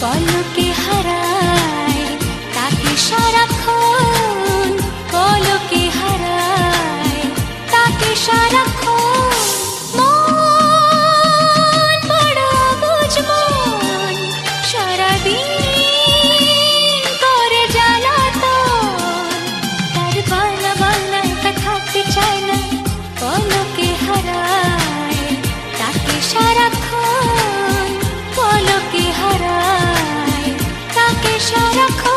পলকে হারায় তাকে সারাক্ষণ, পলকে হারায় তাকে সারাক্ষণ। মন বড় বুঝ মন, সারাদিন করে জ্বালাতন, তার বানা বানা একা থাকতে চায় না, পলকে হারায় তাকে সারাক্ষণ, পলকে হারায় তাকে সারাক্ষণ।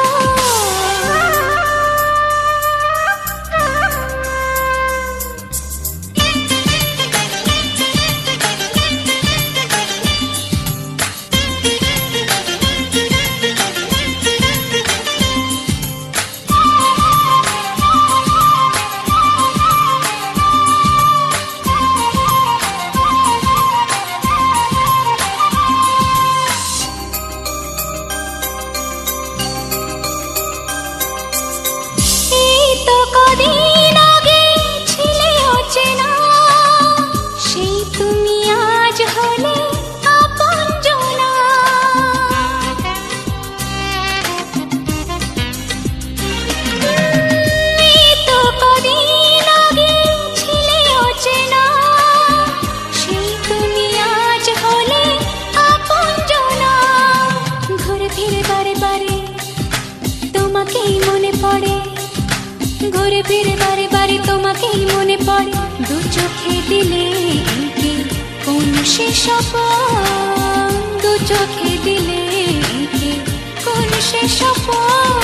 ঘুরে ফিরে বারে বারে তোমাকেই মনে পড়ে, দু চোখে দিলে এঁকে কোন সে স্বপন, দু চোখে দিলে এঁকে কোন সে স্বপন।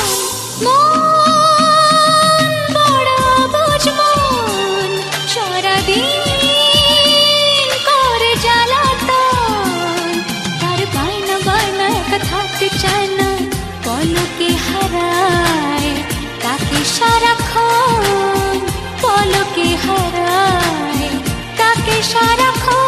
মন বড় বুঝ মন, সারাদিন করে জ্বালাতন, তার বায়না বায়না একা থাকতে চায় না, পলকে হারায় তাকে সারাক্ষণ, পলকে হারায় তাকে সারাক্ষণ।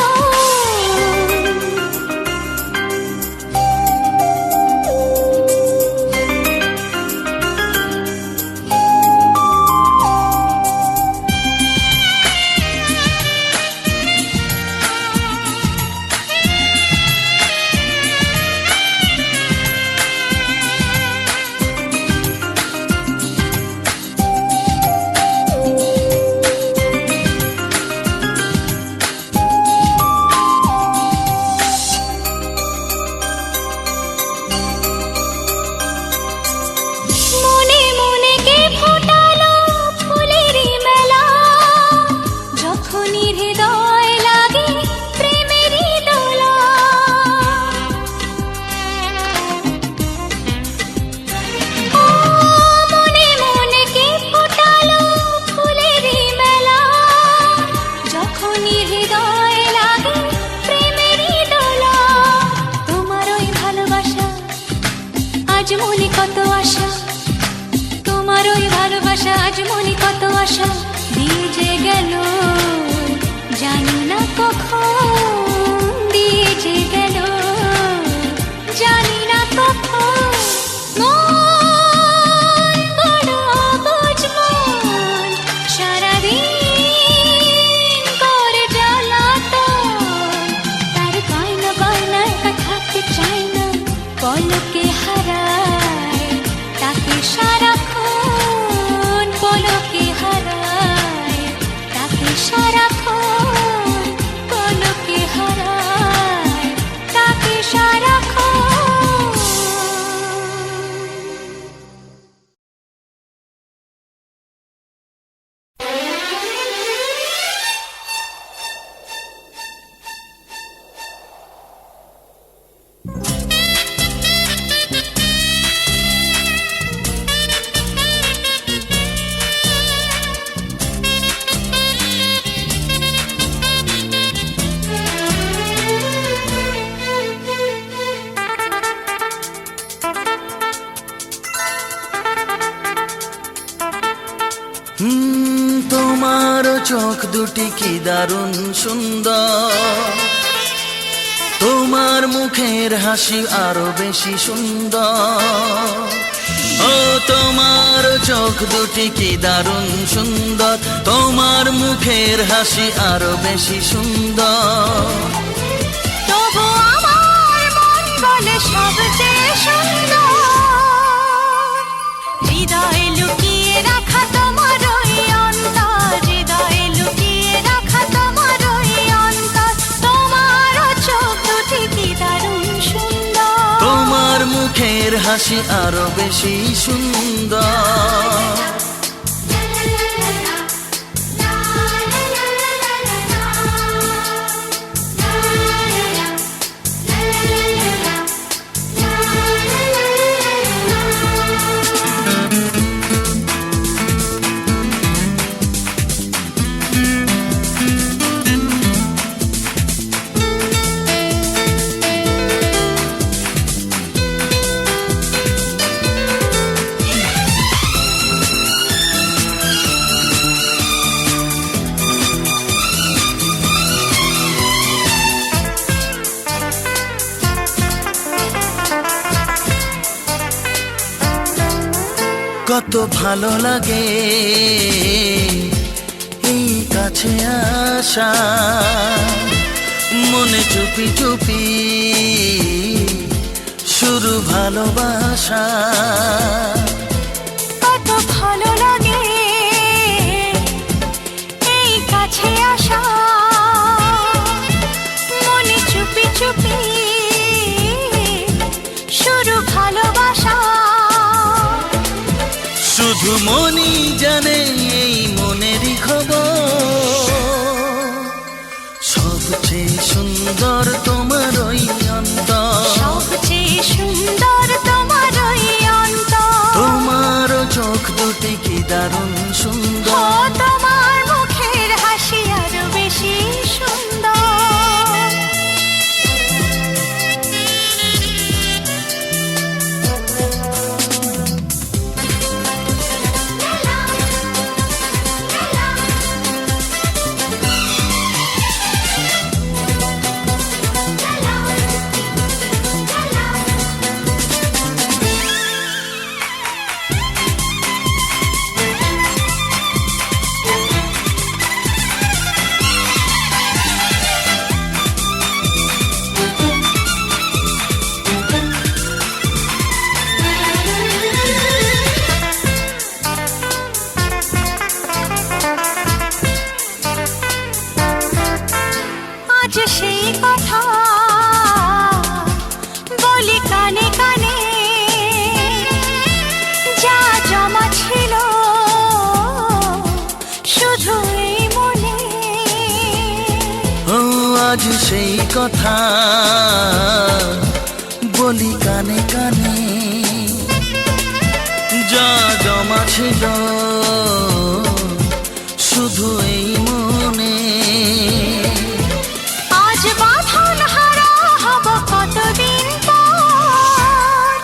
আজ মনে কত আশা, তোমার ওই ভালোবাসা, আজ মনে কত আশা দিয়ে যে গেল, জানি না কখন দিয়ে যে গেল, জানি না কখন। মন বড় বুঝ মন, সারাদিন করে জ্বালাতন, তার বায়না বায়না একা থাকতে চায় না, পলকে হারায় তাকে সারাক্ষণ, পলকে হারায় তাকে সারাক্ষণ, পলকে হারায় তাকে সারাক্ষণ। তোমার চোখ দুটি কি দারুণ সুন্দর, তোমার মুখের হাসি আরো বেশি সুন্দর। ও তোমার চোখ দুটি কি দারুণ সুন্দর, তোমার মুখের হাসি আরো বেশি সুন্দর। তবু আমার মন বলে সবচেয়ে মুখের হাসি আরো বেশি সুন্দর। কত ভালো লাগে এই কাছে আসা, মনে চুপি চুপি শুরু ভালোবাসা। কত ভালো লাগে এই কাছে আসা, মনে চুপি চুপি শুরু ভালোবাসা। শুধু মনই জানে এই মনেরই খবর, সবচেয়ে সুন্দর তোমার ওই অন্তর, সবচেয়ে সুন্দর তোমার ওই অন্তর। তোমার চোখ দুটি কি দারুণ ও সুন্দর। তোমার মুখের হাসি আরো বেশি সুন্দর। আজ সেই কথা বলি কানে কানে, যা জমা ছিল শুধু এই মনে। ও আজ সেই কথা বলি কানে কানে, যা জমা ছিল শুধু এই মনে। আজ বাঁধন হারা হব কতদিন পর,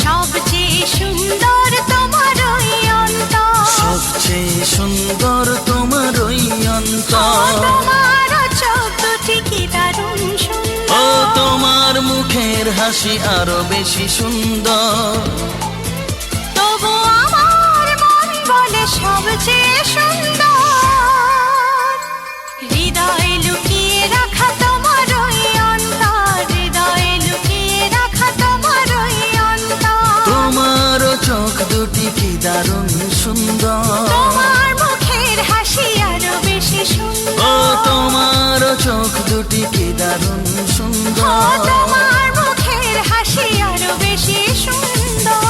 সবচেয়ে সুন্দর তোমার ওই অন্তর, সবচেয়ে সুন্দর তোমার ওই অন্তর। তোমার চোখ দুটি কি দারুণ ও সুন্দর। তোমার মুখের হাসি আরো বেশি সুন্দর। তবু আমার মন বলে সবচেয়ে সুন্দর। হৃদয়ে লুকিয়ে রাখা তোমার ওই অন্তর, হৃদয়ে লুকিয়ে রাখা তোমার ওই অন্তর। তোমার চোখ দুটি কি দারুণ সুন্দর। তোমার মুখের হাসি আরো বেশি ও সুন্দর। তোমার চোখ দুটি কি দারুণ ও সুন্দর। তোমার মুখের হাসি আরো বেশি সুন্দর।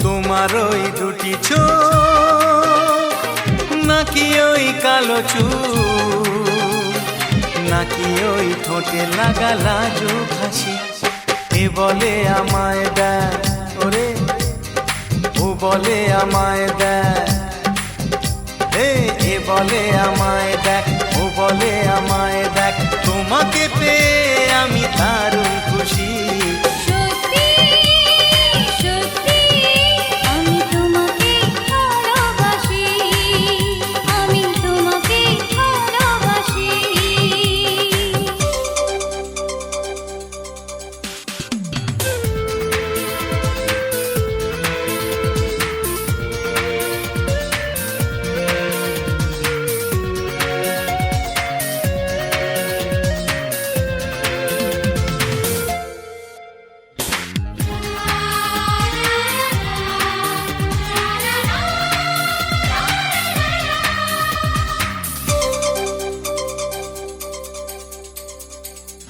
তোমার ওই দুটি চোখ, নাকি ওই কালো চুল, নাকি ওই ঠোঁটে লাগা লাজুক হাসি, এ বলে আমায় দেয় ওরে বলে আমায় দেখ, এ বলে আমায় দেখ, ও বলে আমায় দেখ, তোমাকে পেয়ে আমি দারুণ খুশি। সত্যি সত্যি আমি তোমাকে ভালোবাসি, আমি তোমাকে ভালোবাসি।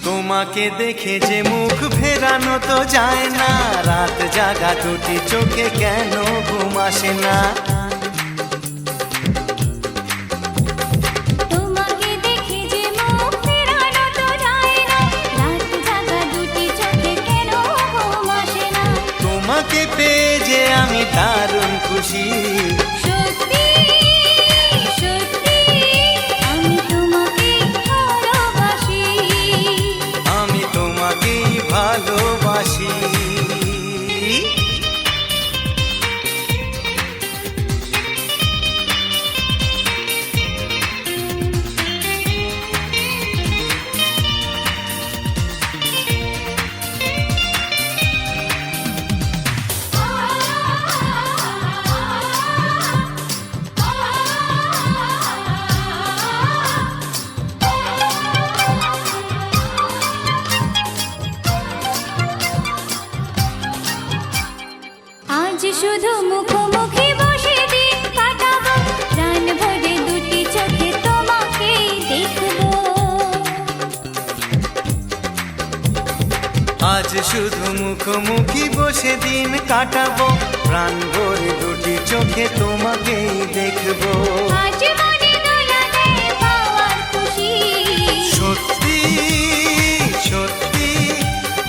তোমাকে দেখে যে মুখ ফেরানো তো যায় না, রাত জাগা দুটি চোখে কেন ঘুম আসে না। তোমাকে দেখে যে মুখ ফেরানো তো যায় না, রাত জাগা দুটি চোখে কেন ঘুম আসে না। তোমাকে পেয়ে যে আমি দারুণ খুশি। সত্যি সত্যি আমি তোমাকে ভালোবাসি, আমি তোমাকেই ভালোবাসি। আজ শুধু মুখোমুখি বসে দিন কাটাবো, প্রাণ ভরে দুটি চোখে তোমাকে দেখবো। আজ শুধু মুখোমুখি বসে দিন কাটাবো, প্রাণ ভরে দুটি চোখে তোমাকেই দেখবো। আজ মনে দোলা দেয় পাওয়ার খুশি। সত্যি সত্যি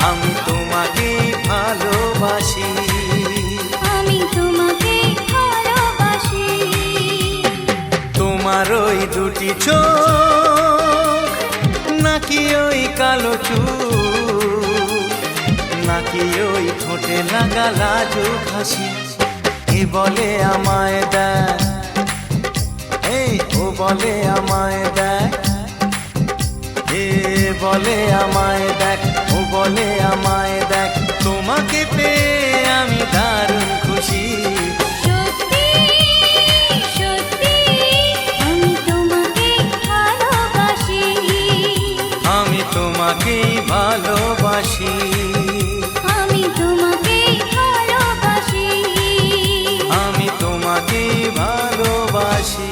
আমি তোমাকেই ভালোবাসি। আমি তোমাকে ভালোবাসি। তোমার ওই দুটি চোখ, নাকি ওই কালো চুল, নাকি ওই ঠোঁটে লাগা লাজুক হাসি, এ বলে আমায় দেখ, ও বলে আমায় দেখ, এ বলে আমায় দেখ, ও বলে আমায় দেখ, তোমাকে পেয়ে আমি দারুণ খুশি। সত্যি সত্যি আমি তোমাকে ভালোবাসি, আমি তোমাকেই ভালোবাসি। আমি তোমাকে ভালোবাসি। আমি তোমাকেই ভালোবাসি।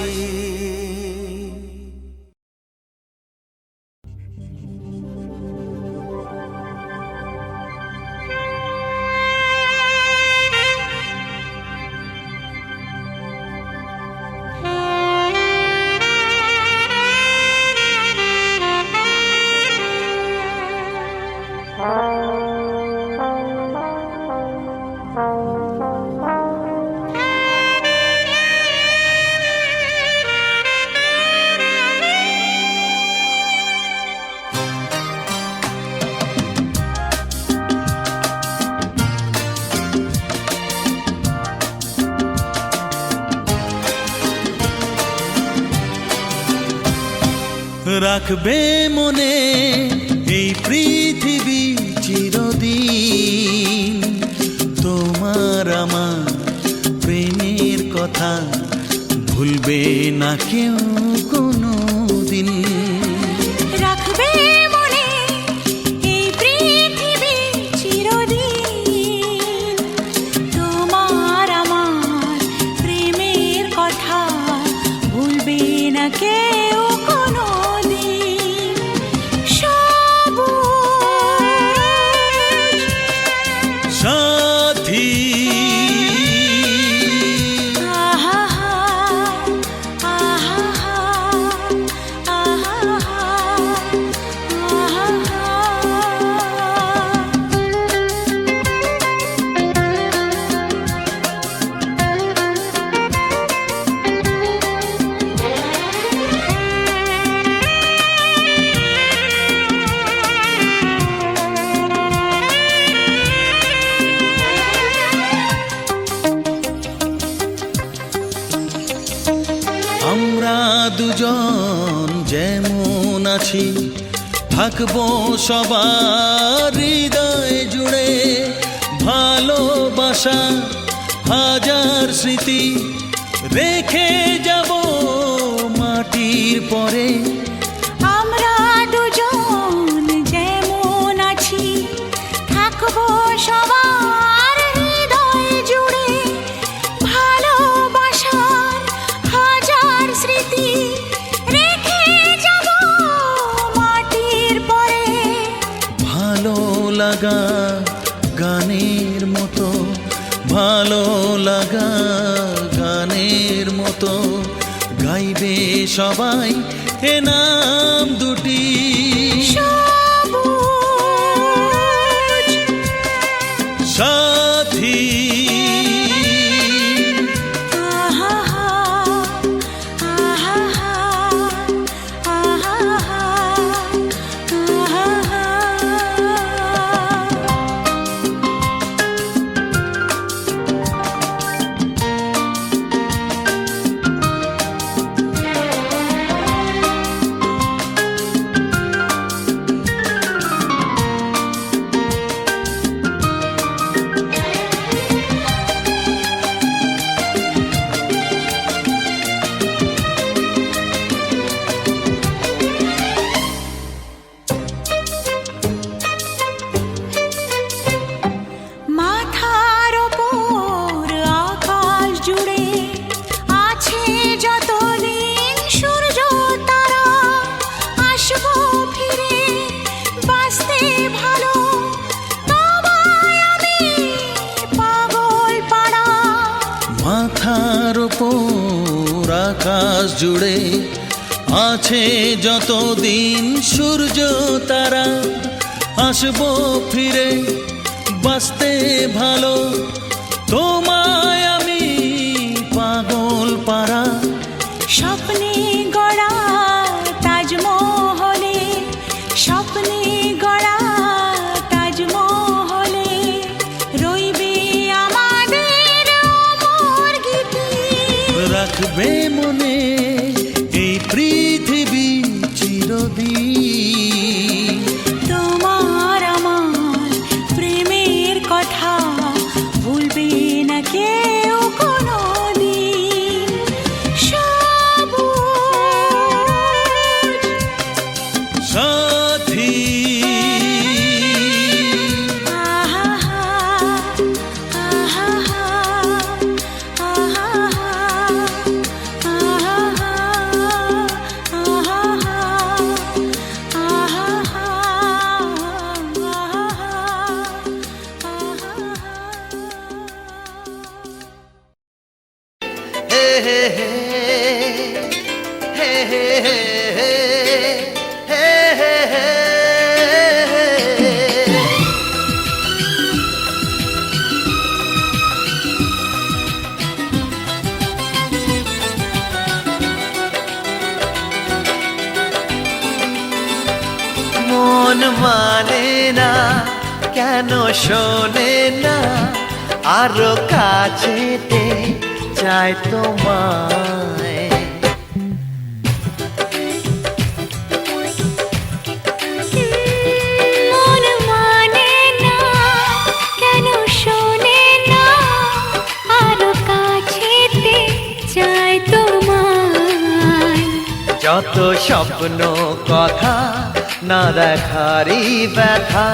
রাখবে মনে এই পৃথিবী চিরদিন, তোমার আমার প্রেমের কথা ভুলবে না কেউ কোনো দিন। রাখবে মনে এই পৃথিবী চিরদিন, তোমার আমার প্রেমের কথা ভুলবে না কেউ কোনো দিন। সবুজ সাথী আহা আহা দুজন যেমন আছি থাকবো সবার হৃদয় জুড়ে, ভালোবাসা হাজার স্মৃতি রেখে যাব মাটির পরে। আমরা দুজন যেমন আছি থাকবো সবার হৃদয় জুড়ে, ভালোবাসার হাজার স্মৃতি রেখে যাব মাটির পরে। ভালো লাগা গানের মতো, ভালো লাগা গানের মতো গাইবে সবাই এ নাম দুটি। সবুজ সাথী আহা আহা আহা আহা। মাথার ওপর আকাশ জুড়ে আছে যতদিন সূর্য তারা, আসবো ফিরে বাঁচতে ভালো তোমায় আমি পাগল পাড়া। মাথার ওপর আকাশ জুড়ে আছে যতদিন সূর্য তারা, আসবো ফিরে বাঁচতে ভালো তোমায় আমি পাগল পাড়া। স্বপ্নে গড়া তাজমহলে, স্বপ্নে গড়া তাজমহলে রইবে আমাদের অমর গীতি। রাখবে মনে এই পৃথিবী চিরদিন। তোমার আমার প্রেমের কথা ভুলবে না কেউ কোনোদিন। সবুজ সাথী আহা আহা আহা হে হে হে হে হে হে হে হে। মন মানে না কেন শোনে না, আরো কাছেতে চাই তোমায়। মন মানে না কেন শোনে না, আরো কাছেতে চাই তোমায়। যত স্বপ্ন কথা না দেখারই ব্যথা,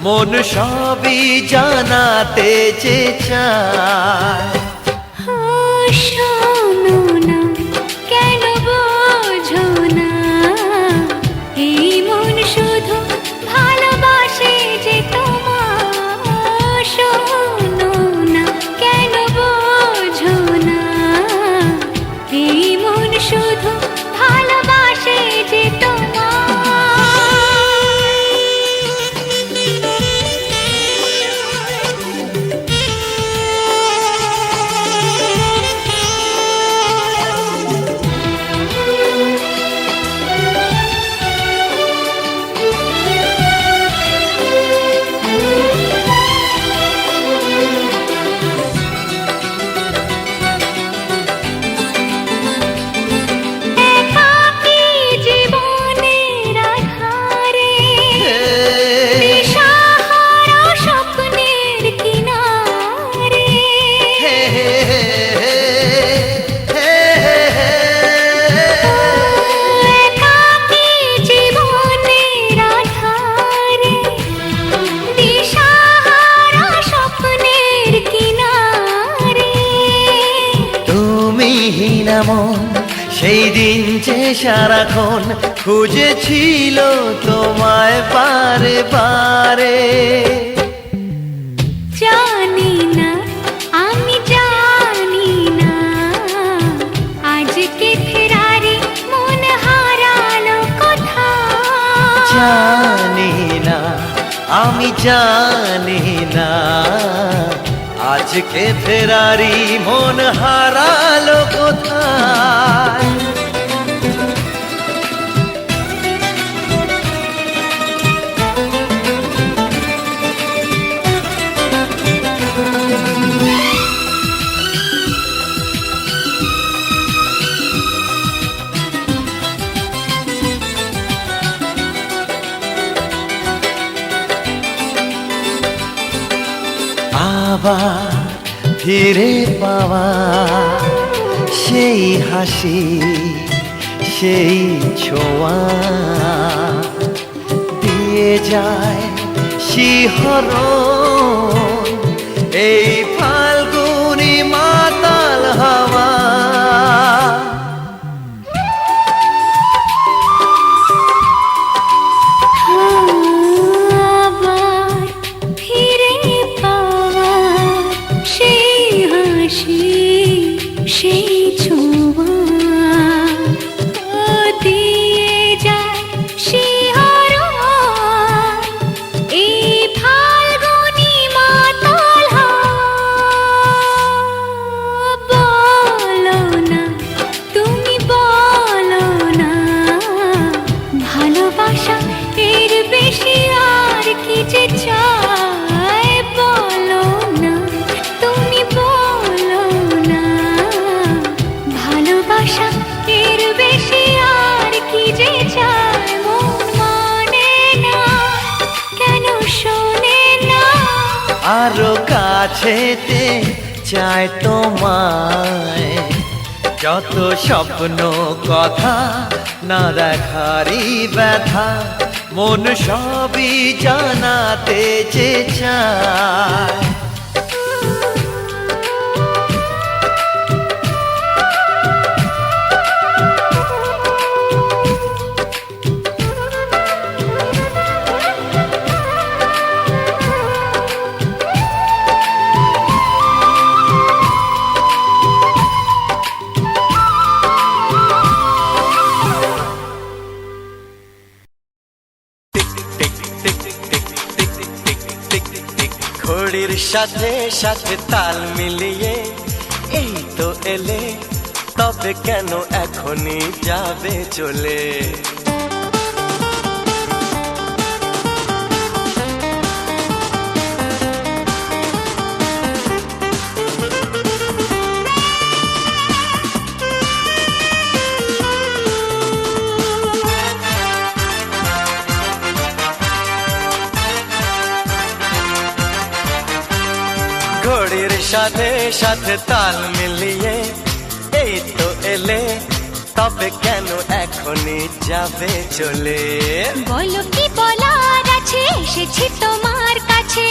মন সবই জানাতে যে চায়। ও শোনো না কেন বোঝো না, এই মন শুধু ভালোবাসে যে তোমায়। শোনো না কেন বোঝো না, এই মন শুধু ভালোবাসে যে তোমায়। কেমন সেই দিন যে সারাক্ষণ খুঁজেছিল তোমায় বারে বারে। জানি না, আমি জানি না, আজকে ফেরারি মন হারালো কোথায়। জানি না, আমি জানি না, আজকে ফেরারি মন হারালো কোথায়। আবার ফিরে পাওয়া সেই হাসি, সেই ছোঁয়া দিয়ে যায় শিহরণ এই ফাল্গুনি মাতাল হাওয়া। আবার ফিরে পাওয়া সেই হাসি, সেই ছোঁয়া দিয়ে যায় শিহরণ এই ফাল্গুনি মাতাল হাওয়া। বলো না, তুমি বলো না, ভালোবাসা এর বেশি আর কি যে চাই। বলো না, তুমি বলো না, ভালোবাসা এর বেশি আর কি যে চাই। মন মানে না, কেন শোনে না। আরো কাছেতে চায় তোমায়, যত স্বপ্ন কথা না দেখারই ব্যথা মন সবই জানাতে যে চায়। ঘড়ির সাথে সাথে তাল মিলিয়ে এই তো এলে, তবে কেন এখনই যাবে চলে। ঘড়ির সাথে সাথে তাল মিলিয়ে এই তো এলে, তবে কেন এখনই যাবে চলে। বলো কি বলার আছে, এসেছি তোমার কাছে।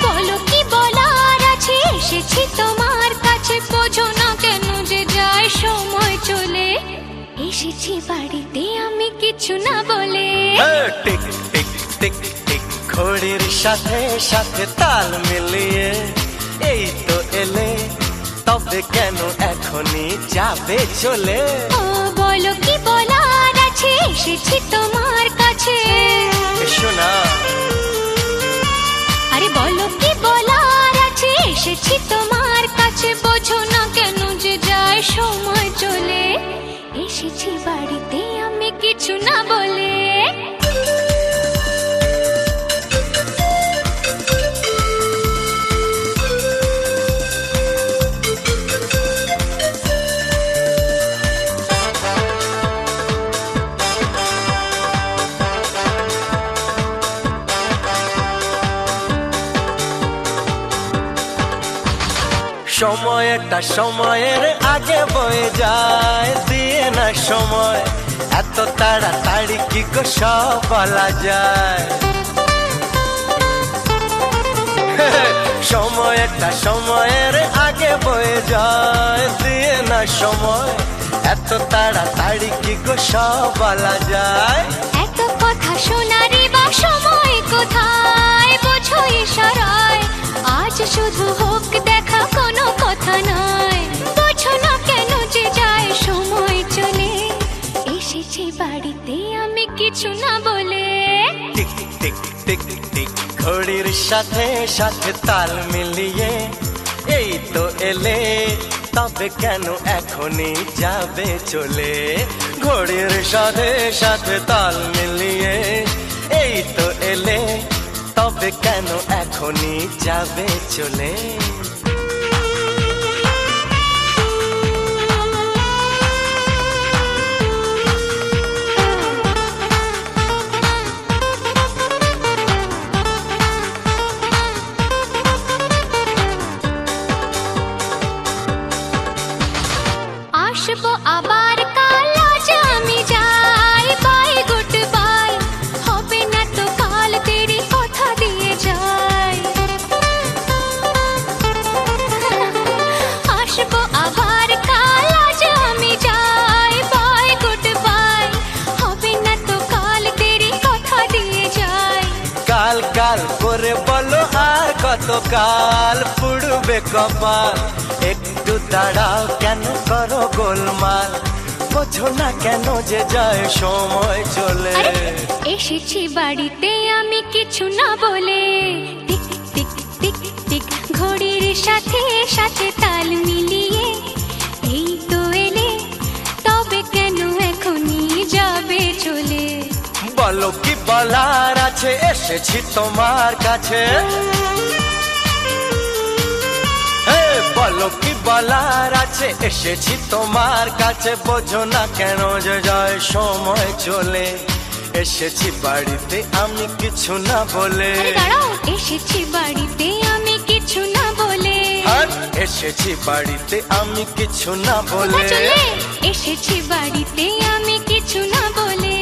বলো কি বলার আছে, এসেছি তোমার কাছে। বোঝো না কেন যে যায় সময় চলে। এসেছি বাড়িতে আমি কিছু না বলে। টিক টিক টিক টিক ঘড়ির সাথে সাথে তাল মিলিয়ে এই তো এলে, তবে কেন এখনই যাবে চলে। ও বলো কি বলার আছে, এসেছি তোমার কাছে। শোনা, আরে বলো কি বলার আছে, এসেছি তোমার কাছে। বোঝো না কেন যে যায় সময় চলে। এসেছি বাড়িতে আমি কিছু না বলে। সময়টা সময়ের আগে বয়ে যায়, দিয়ে না সময় এত তাড়াতাড়ি কি গো সব বলা যায়। সময়টা সময়ের আগে হয় সময়, এত তাড়াতাড়ি কি গো সব বলা যায়? এত কথা শোনারই বা সময় কোথায়, বোঝো ইশারায়। আজ শুধু হোক দেখা, কোনো কথা নয়। বোঝো না কেন যে যায় সময় চলে। এসেছি বাড়িতে আমি কিছু না বলে। টিক টিক টিক টিক ঘড়ির সাথে সাথে তাল মিলিয়ে এই তো এলে, তবে কেন এখনই যাবে চলে? ঘড়ির সাথে সাথে তাল মিলিয়ে এই তো এলে, তবে কেন এখনই যাবে চলে? আসবো আবার কাল, আজ আমি যাই। বাই গুড বাই, হবে না তো কাল, দেরি কথা দিয়ে যাই। আসবো আবার কাল, আজ আমি যাই। বাই গুড বাই, হবে না তো কাল, দেরি কথা দিয়ে যাই। কাল কাল করে বলো আর কত কাল পুড়বে কপাল? একটু দাঁড়াও, কেন করো গোলমাল? বোঝো না কেন যে যায় সময় চলে? আরে, এসেছি বাড়িতে আমি কিছু না বলে। টিক টিক টিক টিক ঘড়ির সাথে সাথে তাল মিলিয়ে এই তো এলে, তবে কেন এখনই যাবে চলে? বলো কি বলার আছে, এসেছি তোমার কাছে। বলো কি বলার আছে, এসেছি তোমার কাছে। বোঝো না কেন যে যায় সময় চলে? এসেছি বাড়িতে আমি কিছু না বলে। আরে দাঁড়াও, এসেছি বাড়িতে আমি কিছু না বলে। আর এসেছি বাড়িতে আমি কিছু না কোথায় বলে। চলে? এসেছি বাড়িতে আমি কিছু না বলে।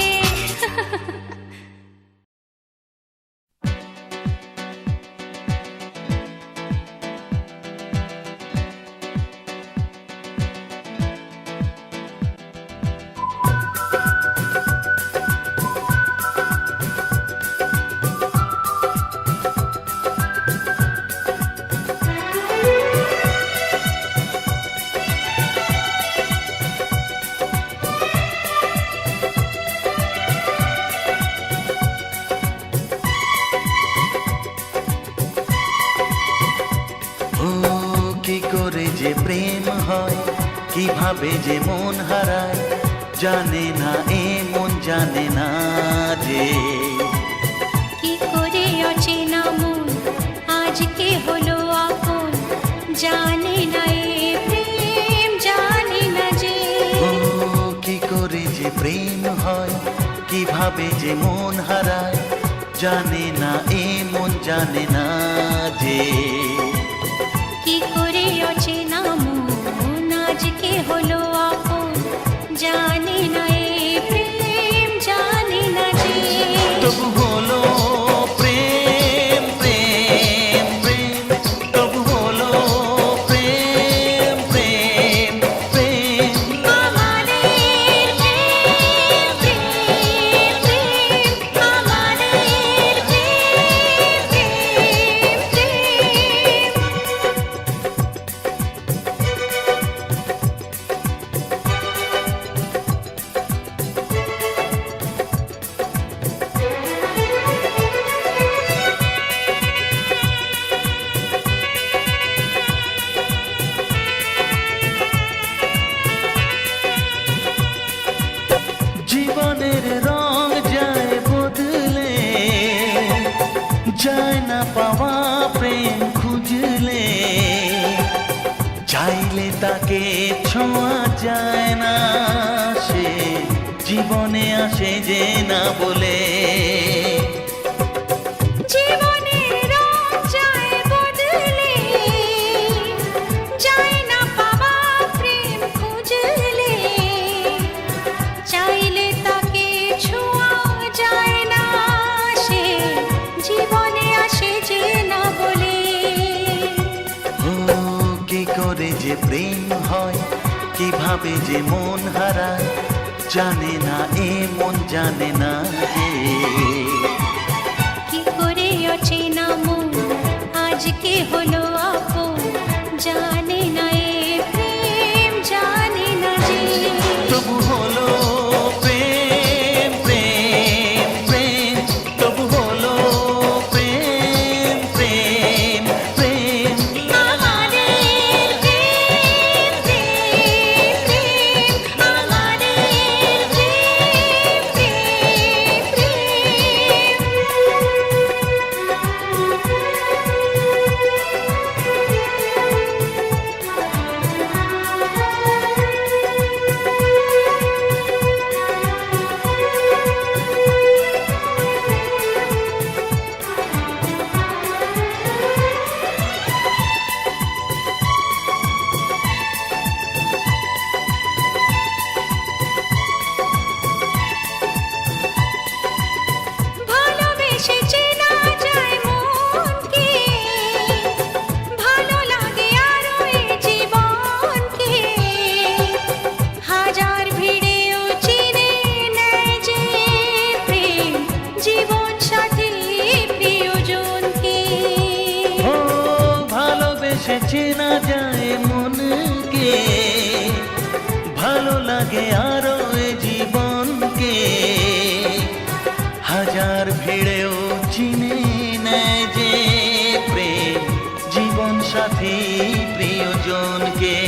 যে প্রেম হয়, কিভাবে যে মন হারায়, জানে না এ মন জানে না যে। কি করে অচেনা মন আজকে হলো আপন, জানে না এ প্রেম জানে না যে। ও কি করে যে প্রেম হয়, কিভাবে যে মন হারায়, জানে না এ মন জানে না যে। কি করে অচেনা মন আজকে হলো আপন, জানে না এ প্রেম জানে না যে। তবু হলো প্রেম প্রেম প্রেম, তবু হলো প্রেম প্রেম প্রেম। আমাদের প্রেম প্রেম প্রেম, আমাদের প্রেম প্রেম প্রেম। জীবনের রং যায় বদলে, যায় না পাওয়া প্রেম খুঁজলে, চাইলে তাকে ছোঁয়া যায় না, সে জীবনে আসে যে না বলে। জীবনের রং যায় বদলে, যায় না পাওয়া প্রেম খুঁজলে, চাইলে তাকে ছোঁয়া যায় না, সে জীবনে আসে যে না বলে। ও কি করে যে প্রেম হয়, কিভাবে যে মন হারায় জানে না, এ মন জানে না যে কি করে অচেনা মন আজকে হলো আপন, জানে না এ প্রেম জানে না যে তবু হলো প্রেম প্রেম প্রেম, তবু হলো প্রেম প্রেম প্রেম। আমাদের প্রেম প্রেম প্রেম, আমাদের প্রেম প্রেম ভালোবেসে চেনা যায় মনকে, ভালো লাগে আরো এ জীবনকে, হাজার ভিড়েও চিনে নেয় যে প্রেম জীবন সাথী প্রিয়জনকে। ও ভালোবেসে চেনা যায় মনকে, ভালো লাগে আরো এ জীবনকে, হাজার ভিড়েও চিনে নেয় যে প্রেম জীবন সাথী প্রিয়জনকে।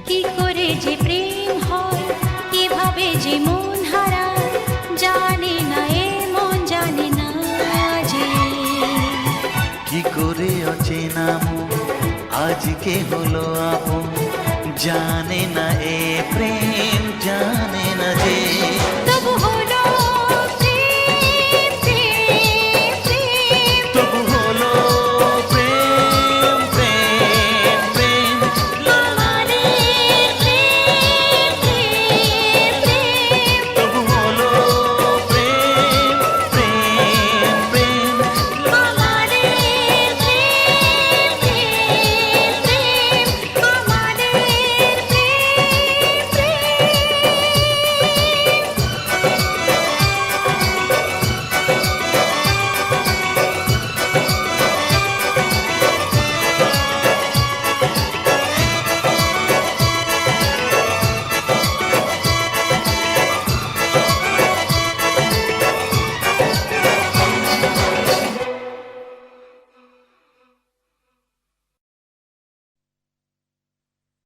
কি করে যে প্রেম হয়, কিভাবে যে মন হারায়, জানে না এ মন জানে না যে কি করে অচেনা মন আজকে হলো আপন, জানে না এ প্রেম জানে না যে